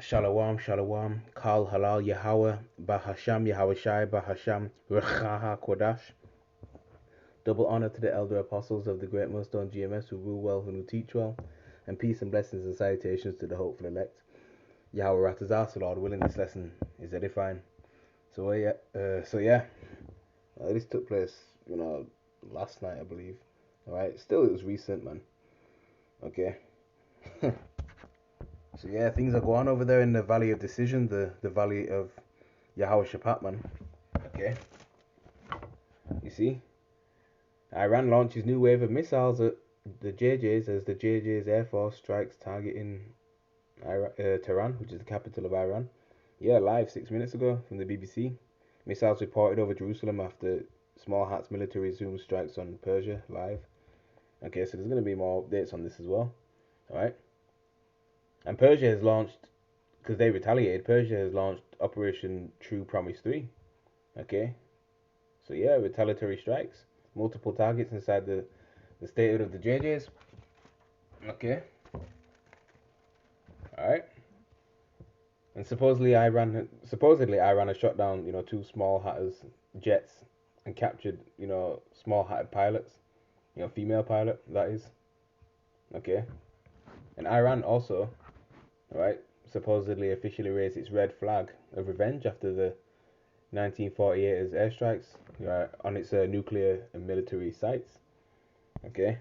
Shalom, Shalom, Kal Halal Yahweh, Bahasham Yahweh Shai, Bahasham Rechaha Kodash. Double honor to the elder apostles of the Great Millstone GMS who rule well, who teach well, and peace and blessings and salutations to the hopeful elect. Yahweh Ratazah, so Lord willing, this lesson is edifying. So this took place, last night, I believe. All right, still it was recent, man. Okay. So yeah, things are going on over there in the Valley of Decision, the Valley of Yahweh Shaphat, man. Okay. You see, Iran launches new wave of missiles at the JJs as the JJ's Air Force strikes targeting Tehran, which is the capital of Iran. Yeah, live 6 minutes ago from the BBC. Missiles reported over Jerusalem after Small Hats military resumes strikes on Persia, live. Okay, so there's going to be more updates on this as well. Alright. And Persia has launched, because they retaliated, Persia has launched Operation True Promise 3. Okay. So yeah, retaliatory strikes. Multiple targets inside the statehood of the JJs. Okay. Alright. And supposedly Iran has shot down, two small hatters jets and captured, small hatted pilots. Female pilot, that is. Okay. And Iran also, right, supposedly officially raised its red flag of revenge after the 1948's airstrikes on its nuclear and military sites. Okay.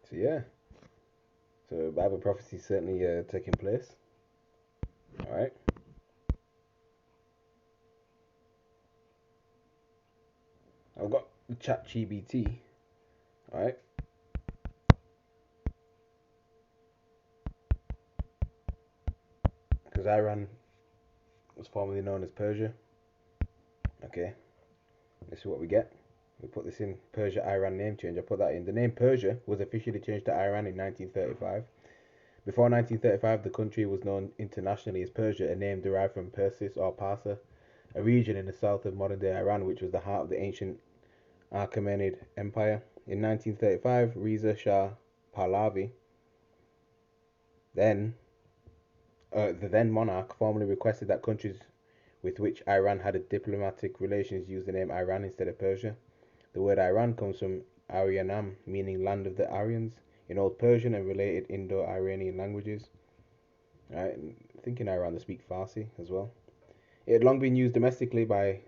So yeah. So Bible prophecy is certainly taking place. Alright. I've got ChatGPT. Alright. Because Iran was formerly known as Persia. Okay. This is what we get. We put this in Persia-Iran name change. I put that in. The name Persia was officially changed to Iran in 1935. Before 1935, the country was known internationally as Persia, a name derived from Persis or Parsa, a region in the south of modern-day Iran, which was the heart of the ancient Achaemenid Empire. In 1935, Reza Shah Pahlavi, the then monarch, formally requested that countries with which Iran had diplomatic relations use the name Iran instead of Persia. The word Iran comes from Aryanam, meaning land of the Aryans, in Old Persian and related Indo-Iranian languages. Right, I think in Iran they speak Farsi as well. It had long been used domestically by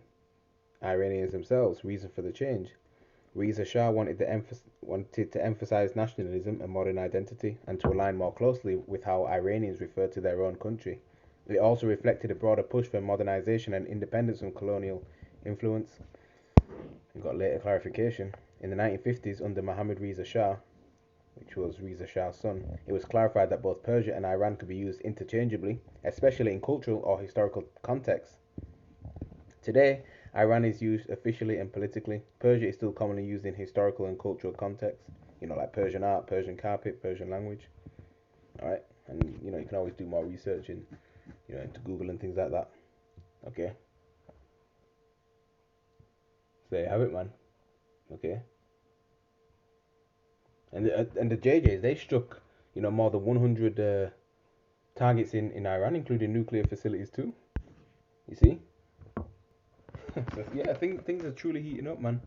Iranians themselves. Reason for the change: Reza Shah wanted to emphasize nationalism and modern identity, and to align more closely with how Iranians refer to their own country. It also reflected a broader push for modernization and independence from colonial influence. We got later clarification. In the 1950s, under Mohammad Reza Shah, which was Reza Shah's son, it was clarified that both Persia and Iran could be used interchangeably, especially in cultural or historical contexts. Today, Iran is used officially and politically. Persia is still commonly used in historical and cultural contexts, like Persian art, Persian carpet, Persian language. Alright, and you can always do more research into Google and things like that. Okay. So there you have it, man. Okay. And the JJs, they struck more than 100 targets in Iran, including nuclear facilities too. You see? So yeah, things are truly heating up, man.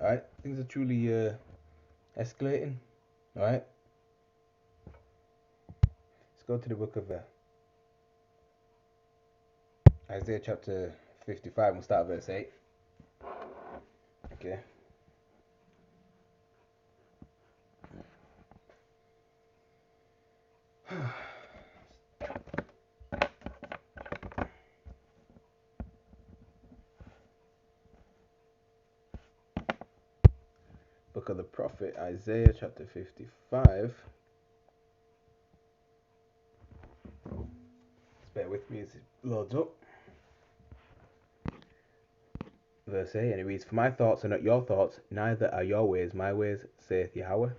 All right, things are truly escalating. All right. Let's go to the book of Isaiah chapter 55. We'll start verse 8. Okay. Book of the prophet Isaiah chapter 55. Just bear with me as it loads up. Verse 8, and it reads, "For my thoughts are not your thoughts, neither are your ways my ways, saith Yahweh."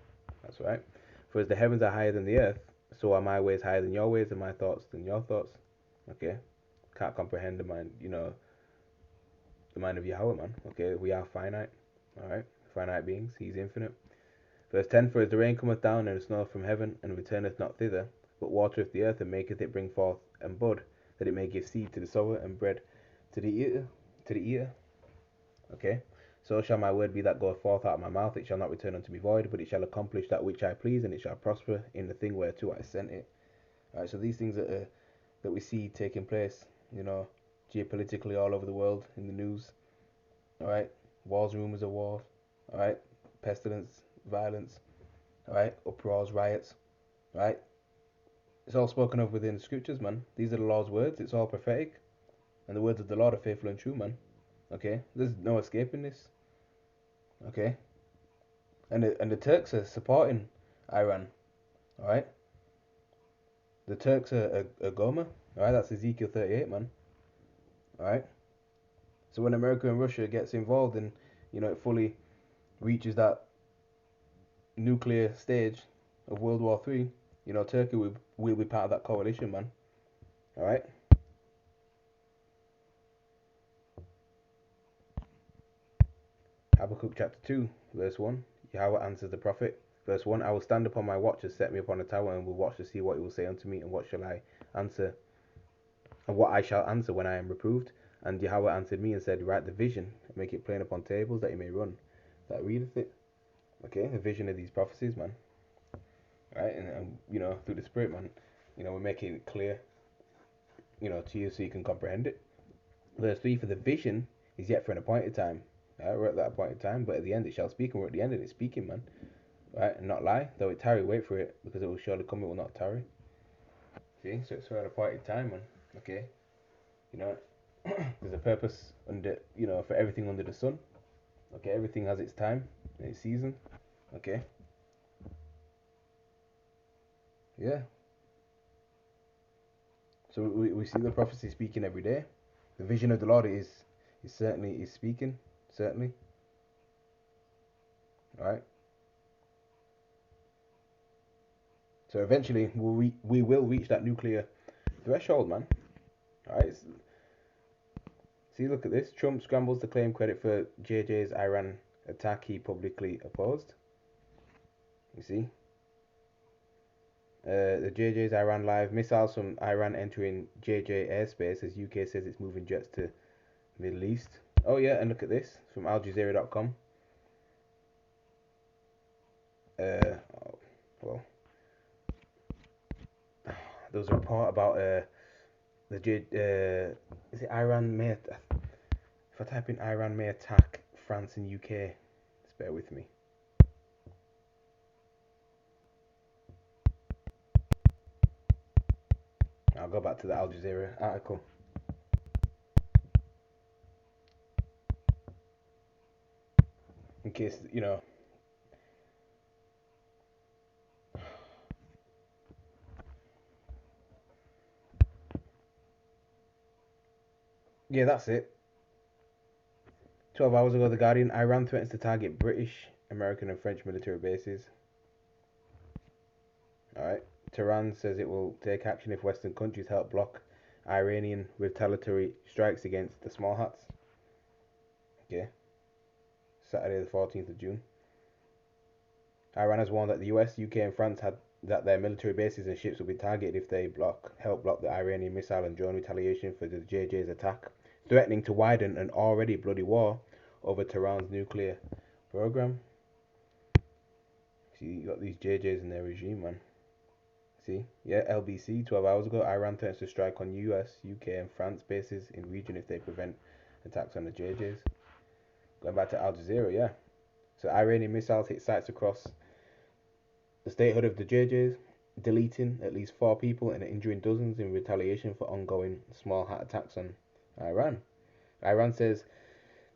That's right. "For as the heavens are higher than the earth, so are my ways higher than your ways, and my thoughts than your thoughts." Okay. Can't comprehend the mind, the mind of Yahweh, man. Okay, we are finite. Alright. Finite beings. He's infinite. Verse 10, "For as the rain cometh down and the snow from heaven, and returneth not thither, but watereth the earth and maketh it bring forth and bud, that it may give seed to the sower and bread to the eater. To the eater. Okay. So shall my word be that goeth forth out of my mouth. It shall not return unto me void, but it shall accomplish that which I please, and it shall prosper in the thing whereto I sent it. Alright, so these things that we see taking place, geopolitically all over the world in the news. Alright, wars, rumors of wars. Alright, pestilence, violence. Alright, uproars, riots. Right, it's all spoken of within the scriptures, man. These are the Lord's words. It's all prophetic, and the words of the Lord are faithful and true, man. Okay, there's no escaping this. Okay, and the Turks are supporting Iran. All right, the Turks are Goma. All right, that's Ezekiel 38, man. All right, so when America and Russia gets involved and it fully reaches that nuclear stage of World War III, Turkey will be part of that coalition, man. All right. Habakkuk chapter 2, verse 1. Yahweh answers the prophet. Verse 1. I will stand upon my watch and set me upon a tower, and will watch to see what he will say unto me, and what shall I answer, and what I shall answer when I am reproved. And Yahweh answered me and said, Write the vision, and make it plain upon tables, that he may run that readeth it. Okay, the vision of these prophecies, man. Right, and through the Spirit, man, we're making it clear, to you so you can comprehend it. Verse 3. For the vision is yet for an appointed time. We're at that appointed time, but at the end it shall speak, and we're at the end and it's speaking, man. Right, and not lie. Though it tarry, wait for it, because it will surely come, it will not tarry. See, so it's for an appointed time, man. Okay, there's a purpose under, for everything under the sun. Okay, everything has its time and its season. Okay, yeah. So we see the prophecy speaking every day. The vision of the Lord is certainly speaking, certainly. All right. So eventually we will reach that nuclear threshold, man. All right. See, look at this. Trump scrambles to claim credit for JJ's Iran attack he publicly opposed. You see? The JJ's Iran live. Missiles from Iran entering JJ airspace as UK says it's moving jets to Middle East. Oh, yeah, and look at this from AlJazeera.com. Well, there was a report about is it Iran may... If I type in Iran may attack France and UK, just bear with me. I'll go back to the Al Jazeera article. In case, Yeah, that's it. 12 hours ago, The Guardian. Iran threatens to target British, American, and French military bases. Alright. Tehran says it will take action if Western countries help block Iranian retaliatory strikes against the small hats. Okay. Saturday, the 14th of June. Iran has warned that the US, UK, and France had that their military bases and ships will be targeted if they help block the Iranian missile and drone retaliation for the JJ's attack, threatening to widen an already bloody war over Tehran's nuclear program. See, you got these JJs in their regime, man. See, yeah, LBC 12 hours ago, Iran threatens to strike on US, UK, and France bases in region if they prevent attacks on the JJs. Going back to Al Jazeera, yeah. So Iranian missiles hit sites across the statehood of the JJs, deleting at least 4 people and injuring dozens in retaliation for ongoing small hat attacks on Iran. Iran says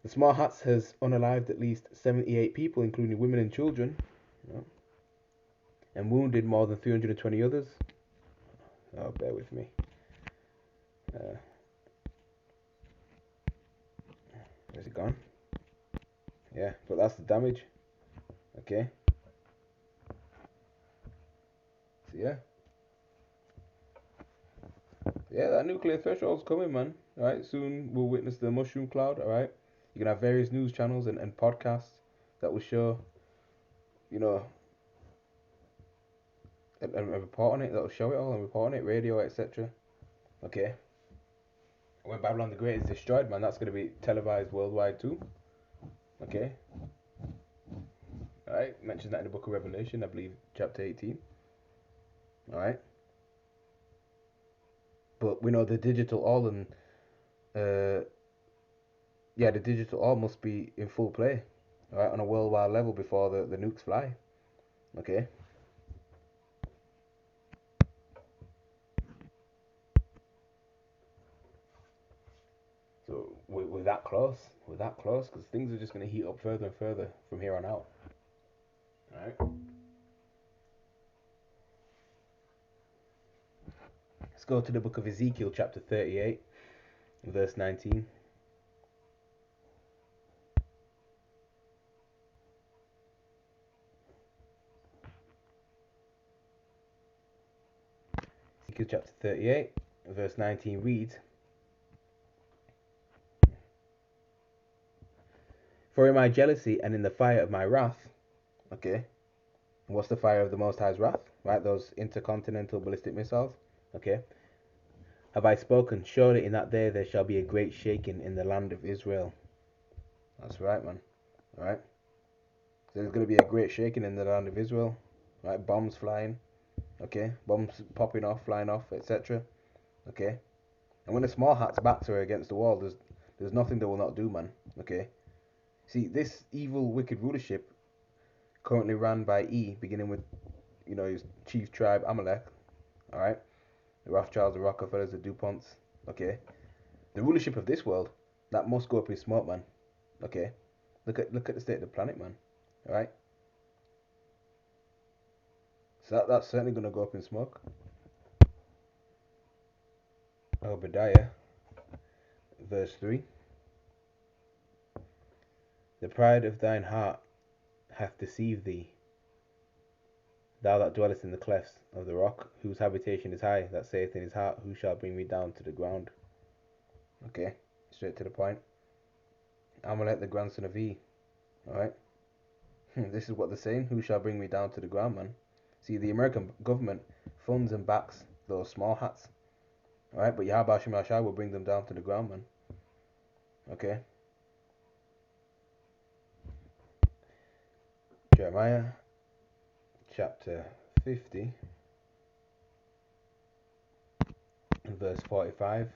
the small hats has unalived at least 78 people, including women and children, and wounded more than 320 others. Oh, bear with me. Where's it gone? Yeah, but that's the damage. Okay. So yeah, that nuclear threshold's coming, man. All right, soon we'll witness the mushroom cloud. All right, you can have various news channels and podcasts that will show, and report on it. That'll show it all and report on it, radio, etc. Okay. When Babylon the Great is destroyed, man, that's gonna be televised worldwide too. Okay. All right. Mentions that in the Book of Revelation, I believe, chapter 18. All right. But we know the digital all and uh the digital all must be in full play, all right, on a worldwide level before the nukes fly. Okay. So we're that close. We're that close because things are just going to heat up further and further from here on out. All right. Let's go to the book of Ezekiel, chapter 38, verse 19. Ezekiel chapter 38, verse 19 reads, "For in my jealousy and in the fire of my wrath," okay, what's the fire of the Most High's wrath? Right, those intercontinental ballistic missiles. Okay, "have I spoken? Surely in that day there shall be a great shaking in the land of Israel." That's right, man. All right. So there's going to be a great shaking in the land of Israel. Right, bombs flying. Okay, bombs popping off, flying off, etc. Okay, and when the small hat's backs are against the wall, there's nothing they will not do, man. Okay, see this evil, wicked rulership currently ran by E, beginning with his chief tribe Amalek. All right, the Rothschilds, the Rockefellers, the Duponts. Okay, the rulership of this world that must go up in smoke, man. Okay, look at the state of the planet, man. All right, so that's certainly gonna go up in smoke. Obadiah, verse 3. The pride of thine heart hath deceived thee, thou that dwellest in the clefts of the rock, whose habitation is high, that saith in his heart, who shall bring me down to the ground? Okay, straight to the point. Amalek, the grandson of E. Alright, this is what they're saying, who shall bring me down to the ground, man? See, the American government funds and backs those small hats. Alright, but Yahweh Shemashai will bring them down to the ground, man. Okay. Jeremiah chapter 50 and verse 45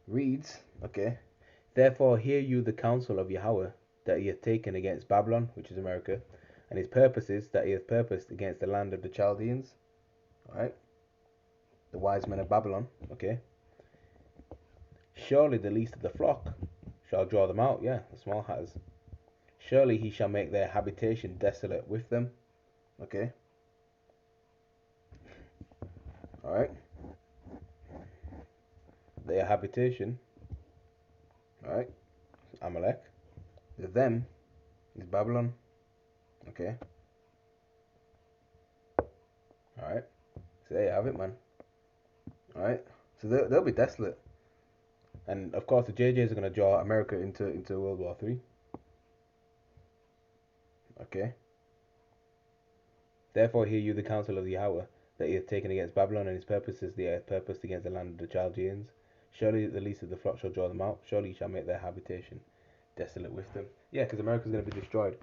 reads, okay, "Therefore hear you the counsel of Yahweh that he hath taken against Babylon," which is America, "and his purposes that he hath purposed against the land of the Chaldeans." Alright, the wise men of Babylon. Okay, "Surely the least of the flock shall draw them out." Yeah, the small hatters. "Surely he shall make their habitation desolate with them." Okay, alright, their habitation. Alright, Amalek. The them is Babylon. Okay, alright, so there you have it, man. Alright, so they'll be desolate. And of course, the JJs are going to draw America into World War III. Okay. "Therefore hear you the counsel of Yahweh that he hath taken against Babylon, and his purposes that he hath purposed against the land of the Chaldeans. Surely the least of the flock shall draw them out. Surely he shall make their habitation desolate with them." Yeah, because America's going to be destroyed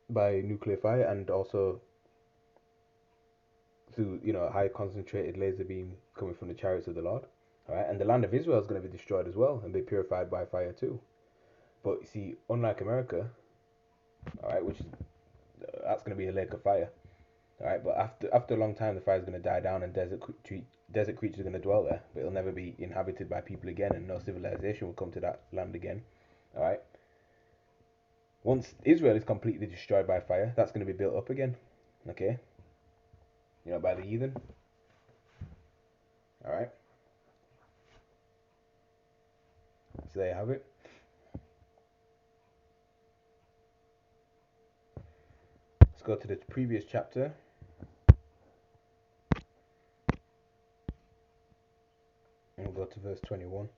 by nuclear fire and also through a high concentrated laser beam coming from the chariots of the Lord. All right, and the land of Israel is going to be destroyed as well and be purified by fire too. But you see, unlike America, all right, which is that's going to be a lake of fire. All right, but after a long time, the fire is going to die down, and desert creatures are going to dwell there, but it'll never be inhabited by people again, and no civilization will come to that land again. All right. Once Israel is completely destroyed by fire, that's going to be built up again. Okay. By the heathen. All right. So there you have it. Let's go to the previous chapter. And we'll go to verse 21.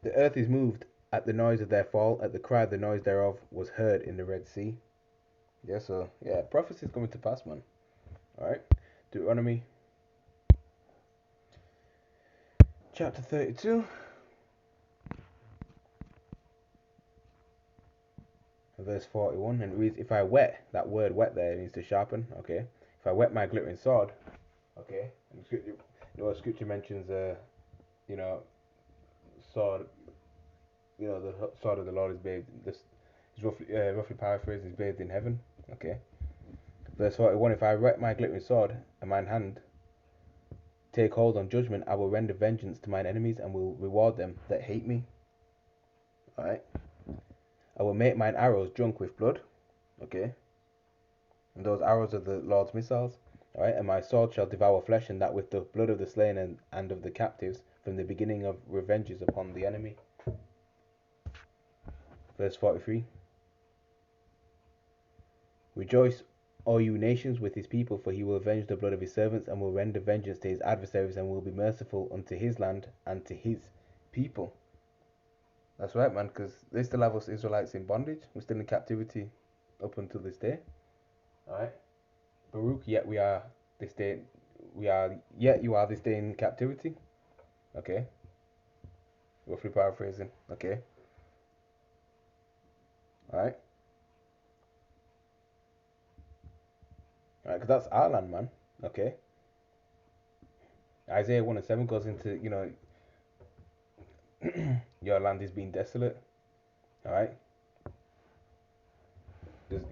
"The earth is moved At the noise of their fall, at the cry, the noise thereof was heard in the Red Sea. Yeah, so yeah, prophecy is coming to pass, man. All right, Deuteronomy chapter 32, verse 41, and it reads, "If I whet," that word "whet" there means to sharpen. Okay, if I whet my glittering sword, okay, and scripture, scripture mentions, you know, sword, the sword of the Lord is bathed. This is roughly paraphrased, is bathed in heaven. Okay, verse 41, if I whet my glittering sword, and mine hand take hold on judgment, I will render vengeance to mine enemies, and will reward them that hate me. Alright, I will make mine arrows drunk with blood. Okay, and those arrows are the Lord's missiles. Alright, and my sword shall devour flesh, and that with the blood of the slain and of the captives, from the beginning of revenges upon the enemy. Verse 43, rejoice, all you nations, with his people, for he will avenge the blood of his servants, and will render vengeance to his adversaries, and will be merciful unto his land and to his people. That's right, man, because they still have us Israelites in bondage. We're still in captivity up until this day. Alright, Baruch, yet we are this day, yet you are this day in captivity. Okay, roughly paraphrasing. Okay, alright, because that's our land, man. Okay, Isaiah 1 and 7 goes into, your land is being desolate. Alright, there's,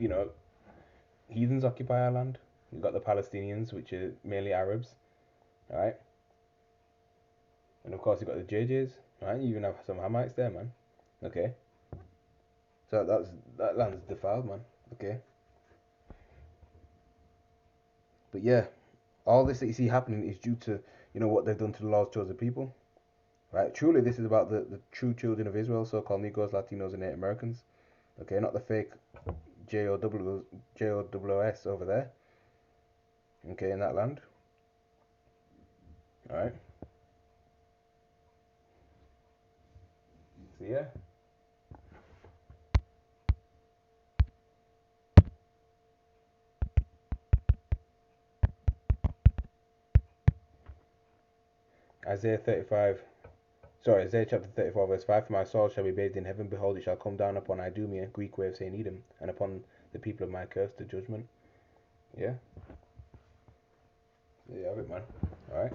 heathens occupy our land. You've got the Palestinians, which are mainly Arabs. Alright, and of course you've got the JJs. Alright, you even have some Hamites there, man. Okay, so that land's defiled, man. Okay, but yeah, all this that you see happening is due to, what they've done to the Lord's chosen people. Right? Truly, this is about the true children of Israel, so-called Negroes, Latinos, and Native Americans. Okay, not the fake JOWS over there. Okay, in that land. All right. So yeah. Isaiah chapter 34, verse 5, for my soul shall be bathed in heaven, behold, it shall come down upon Idumea, Greek way of saying Edom, and upon the people of my curse, the judgment. Yeah? There you have it, man. Alright?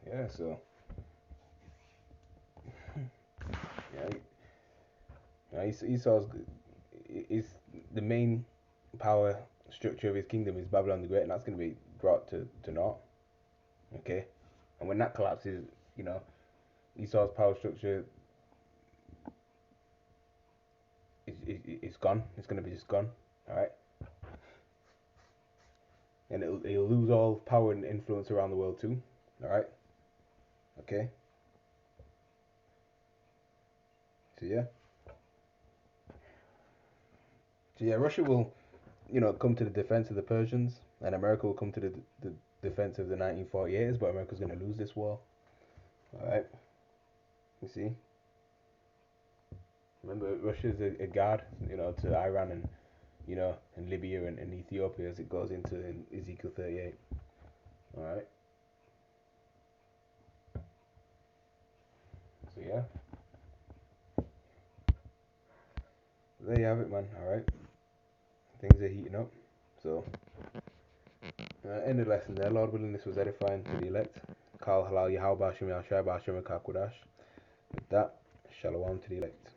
Yeah, so. Yeah, Esau's is the main power structure of his kingdom is Babylon the Great, and that's going to be brought to naught. Okay? And when that collapses, Esau's power structure is gone. It's going to be just gone. Alright? And it'll lose all power and influence around the world too. Alright? Okay? So yeah. So yeah, Russia will, come to the defense of the Persians, and America will come to the defense of the 1948ers, but America's going to lose this war. Alright? You see? Remember, Russia's a guard, to Iran and Libya and Ethiopia as it goes into in Ezekiel 38. All right. So yeah, there you have it, man. All right. Things are heating up. So end of the lesson there. Lord willing, this was edifying to the elect. Kal halal Yahweh Bashim Yahshai Bashim Kakudash. With that, shalom to the elect.